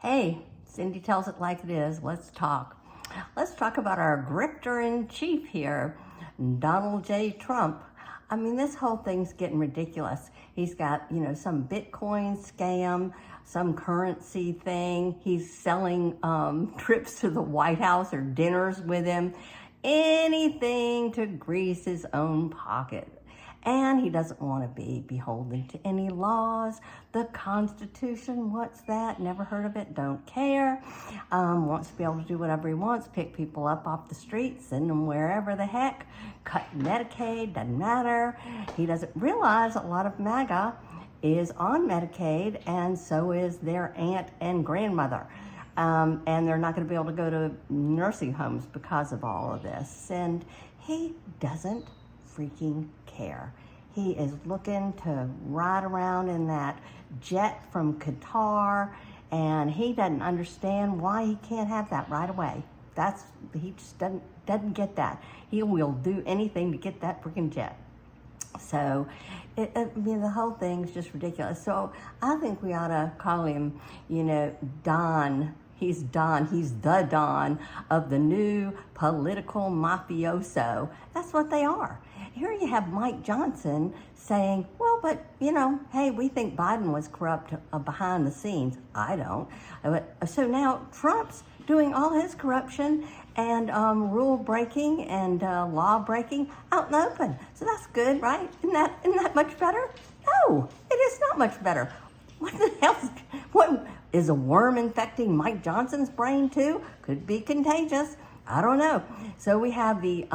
Hey, Cindy tells it like it is. Let's talk. Let's talk about our grifter-in-chief here, Donald J. Trump. I mean, this whole thing's getting ridiculous. He's got, some Bitcoin scam, some currency thing. He's selling trips to the White House or dinners with him. Anything to grease his own pocket. And he doesn't want to be beholden to any laws. The Constitution, what's that? Never heard of it, don't care. Wants to be able to do whatever he wants, pick people up off the street, send them wherever the heck, cut Medicaid, doesn't matter. He doesn't realize a lot of MAGA is on Medicaid, and so is their aunt and grandmother. And they're not going to be able to go to nursing homes because of all of this. And he doesn't freaking care. He is looking to ride around in that jet from Qatar, and he doesn't understand why he can't have that right away. He just doesn't get that. He will do anything to get that freaking jet. So, the whole thing's just ridiculous. So I think we ought to call him, Don. He's Don. He's the Don of the new political mafioso. That's what they are. Here you have Mike Johnson saying, well, but, hey, we think Biden was corrupt behind the scenes. I don't. So now Trump's doing all his corruption and rule breaking and law breaking out in the open. So that's good, right? Isn't that much better? No, it is not much better. What the hell? What is a worm infecting Mike Johnson's brain too? Could be contagious. I don't know. So we have the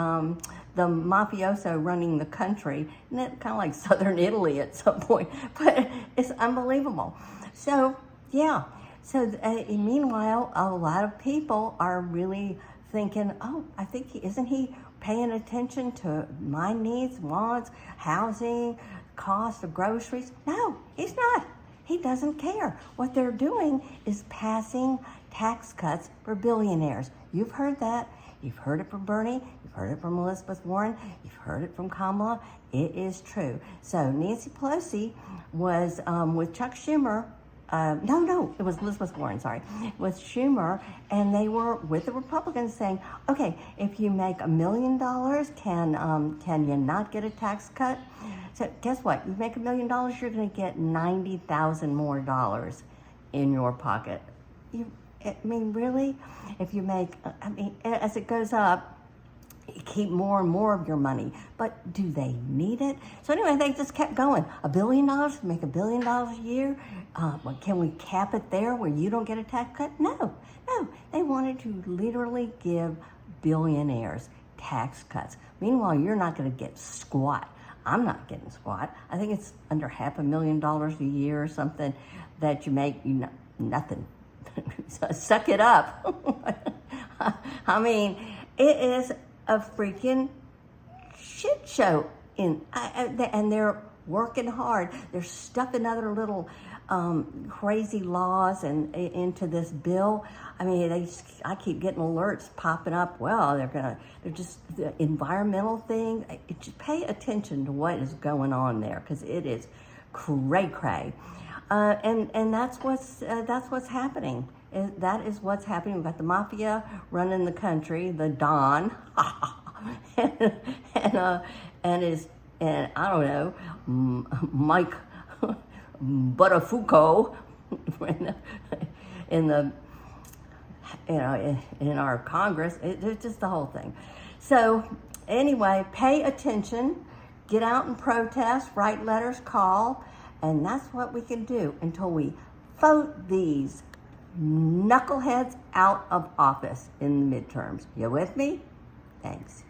mafioso running the country, and it's kind of like Southern Italy at some point, but it's unbelievable. So yeah. So meanwhile, a lot of people are really thinking, oh, I think isn't he paying attention to my needs, wants, housing, cost of groceries? No, he's not. He doesn't care. What they're doing is passing tax cuts for billionaires. You've heard that. You've heard it from Bernie. You've heard it from Elizabeth Warren. You've heard it from Kamala. It is true. So Nancy Pelosi was with Chuck Schumer. No, it was Elizabeth Warren, sorry, with Schumer, and they were with the Republicans saying, okay, if you make $1 million, can you not get a tax cut? So guess what? You make $1 million, you're going to get $90,000 more dollars in your pocket. Really? If you make, as it goes up, you keep more and more of your money, but do they need it? So anyway, they just kept going. $1 billion, make $1 billion a year. Can we cap it there where you don't get a tax cut? No. They wanted to literally give billionaires tax cuts. Meanwhile, you're not going to get squat. I'm not getting squat. I think it's under $500,000 a year or something that you make. Nothing. So suck it up. It is a freaking shit show, and they're working hard. They're stuffing other little crazy laws into this bill. I keep getting alerts popping up. Well, they're just the environmental thing. Just pay attention to what is going on there, because it is cray. And that's what's happening. That is what's happening. We've got the mafia running the country, the Don, and I don't know, Mike Buttafuoco in our Congress. It's just the whole thing. So anyway, pay attention, get out and protest, write letters, call, and that's what we can do until we vote these knuckleheads out of office in the midterms. You with me? Thanks.